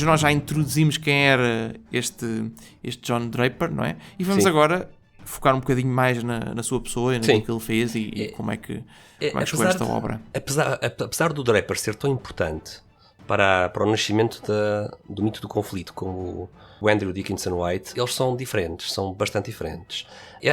nós já introduzimos quem era este John Draper, não é? E vamos agora focar um bocadinho mais na sua pessoa e naquilo que ele fez e como é que chegou esta obra. Apesar do Draper ser tão importante para o nascimento do mito do conflito, como o Andrew Dickinson White, eles são diferentes, são bastante diferentes.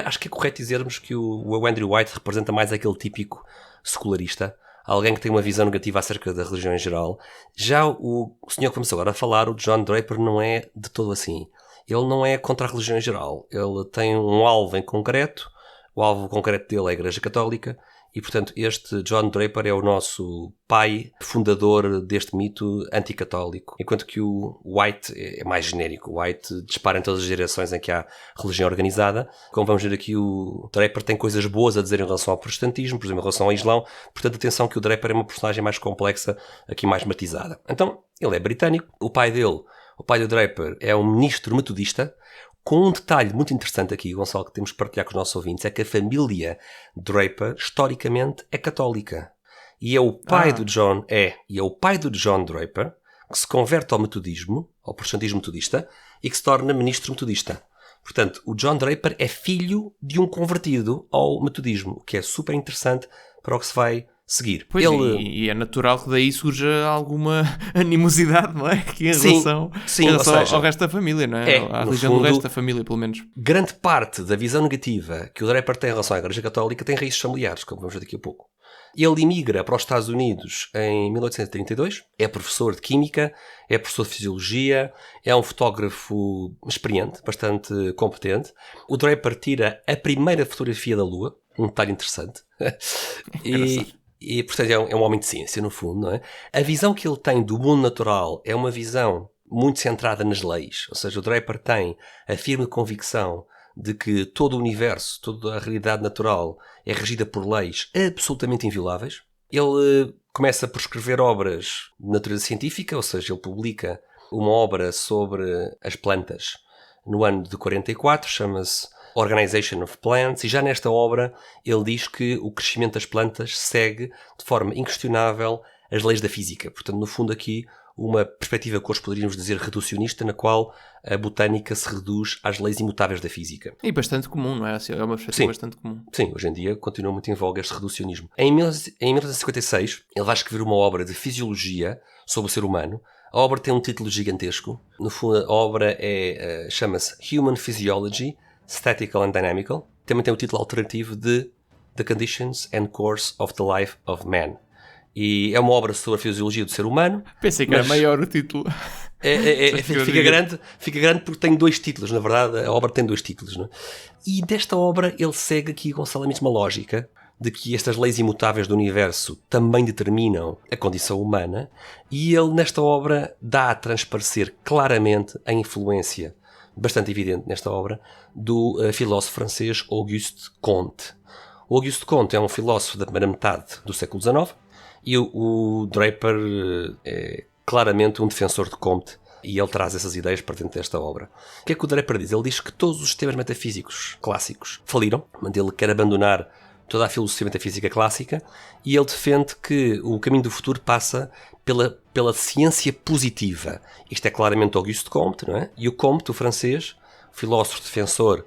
Acho que é correto dizermos que o Andrew White representa mais aquele típico secularista, alguém que tem uma visão negativa acerca da religião em geral. Já o senhor que vamos agora a falar, o John Draper, não é de todo assim. Ele não é contra a religião em geral. Ele tem um alvo em concreto, o alvo concreto dele é a Igreja Católica, e, portanto, este John Draper é o nosso pai fundador deste mito anticatólico, enquanto que o White é mais genérico. O White dispara em todas as direções em que há religião organizada. Como vamos ver aqui, o Draper tem coisas boas a dizer em relação ao protestantismo, por exemplo, em relação ao Islão. Portanto, atenção que o Draper é uma personagem mais complexa, aqui mais matizada. Então, ele é britânico. O pai do Draper, é um ministro metodista, com um detalhe muito interessante aqui, Gonçalo, que temos que partilhar com os nossos ouvintes, é que a família Draper, historicamente, é católica. E é o pai do John Draper, que se converte ao metodismo, ao protestantismo metodista, e que se torna ministro metodista. Portanto, o John Draper é filho de um convertido ao metodismo, o que é super interessante para o que se vai seguir. Pois, e é natural que daí surja alguma animosidade, não é? Que em relação ao resto da família, não é? À religião do resto da família, pelo menos. Grande parte da visão negativa que o Draper tem em relação à Igreja Católica tem raízes familiares, como vamos ver daqui a pouco. Ele emigra para os Estados Unidos em 1832, é professor de Química, é professor de Fisiologia, é um fotógrafo experiente, bastante competente. O Draper tira a primeira fotografia da Lua, um detalhe interessante. E, portanto, é um homem de ciência, no fundo, não é? A visão que ele tem do mundo natural é uma visão muito centrada nas leis. Ou seja, o Draper tem a firme convicção de que todo o universo, toda a realidade natural é regida por leis absolutamente invioláveis. Ele começa por escrever obras de natureza científica, ou seja, ele publica uma obra sobre as plantas no ano de 44, chama-se Organization of Plants, e já nesta obra ele diz que o crescimento das plantas segue de forma inquestionável as leis da física. Portanto, no fundo aqui, uma perspectiva que hoje poderíamos dizer reducionista, na qual a botânica se reduz às leis imutáveis da física. E bastante comum, não é? É uma perspectiva bastante comum. Sim, hoje em dia continua muito em voga este reducionismo. Em 1956, ele vai escrever uma obra de fisiologia sobre o ser humano. A obra tem um título gigantesco. No fundo, a obra chama-se Human Physiology, Statical and Dynamical. Também tem o título alternativo de The Conditions and Course of the Life of Man. E é uma obra sobre a fisiologia do ser humano. Pensei que era maior o título. Fica grande porque tem dois títulos, na verdade. A obra tem dois títulos, não é? E desta obra ele segue aqui, Gonçalo, a mesma lógica de que estas leis imutáveis do universo também determinam a condição humana. E ele, nesta obra, dá a transparecer claramente a influência bastante evidente nesta obra, do filósofo francês Auguste Comte. O Auguste Comte é um filósofo da primeira metade do século XIX e o Draper é claramente um defensor de Comte e ele traz essas ideias para dentro desta obra. O que é que o Draper diz? Ele diz que todos os sistemas metafísicos clássicos faliram, mas ele quer abandonar toda a filosofia metafísica clássica e ele defende que o caminho do futuro passa pela ciência positiva. Isto é claramente Auguste Comte, não é? E o Comte, o francês, filósofo defensor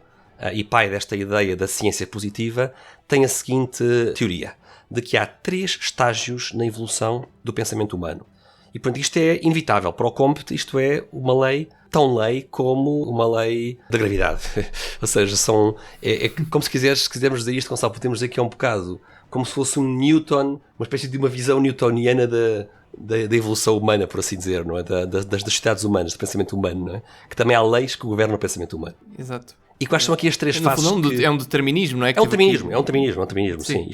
e pai desta ideia da ciência positiva, tem a seguinte teoria, de que há 3 estágios na evolução do pensamento humano. E, portanto, isto é inevitável. Para o Comte, isto é uma lei, tão lei como uma lei da gravidade. Ou seja, é como se quisermos dizer isto, Gonçalo, podemos dizer que é um bocado como se fosse um Newton, uma espécie de uma visão newtoniana da evolução humana, por assim dizer, não é? Das sociedades humanas, do pensamento humano, não é? Que também há leis que governam o pensamento humano. Exato. E quais são aqui as 3 fases? É um determinismo, não é? É um determinismo, sim.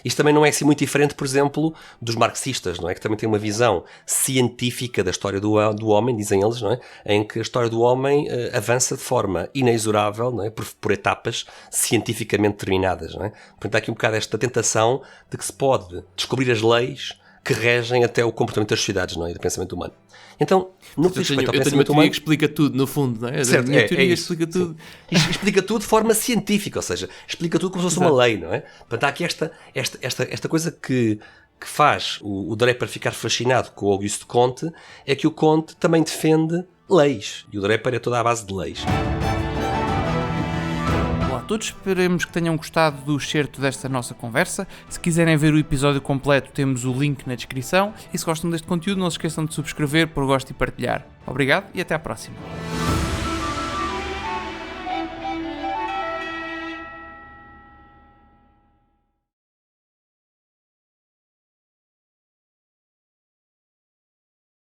Isto também não é assim muito diferente, por exemplo, dos marxistas, não é? Que também têm uma visão científica da história do homem, dizem eles, não é? Em que a história do homem avança de forma inexorável, não é? Por etapas cientificamente determinadas, não é? Portanto, há aqui um bocado esta tentação de que se pode descobrir as leis que regem até o comportamento das sociedades, não é? E do pensamento humano. Então, no que diz respeito ao pensamento humano... que explica tudo, no fundo, não é? Certo, a minha teoria isso, explica tudo. Explica tudo de forma científica, ou seja, explica tudo como se fosse uma lei, não é? Portanto, há aqui esta coisa que que faz o Draper ficar fascinado com o Auguste Comte é que o Comte também defende leis. E o Draper é toda à base de leis. Olá a todos, esperemos que tenham gostado do excerto desta nossa conversa. Se quiserem ver o episódio completo, temos o link na descrição. E se gostam deste conteúdo, não se esqueçam de subscrever, pôr gosto e partilhar. Obrigado e até à próxima.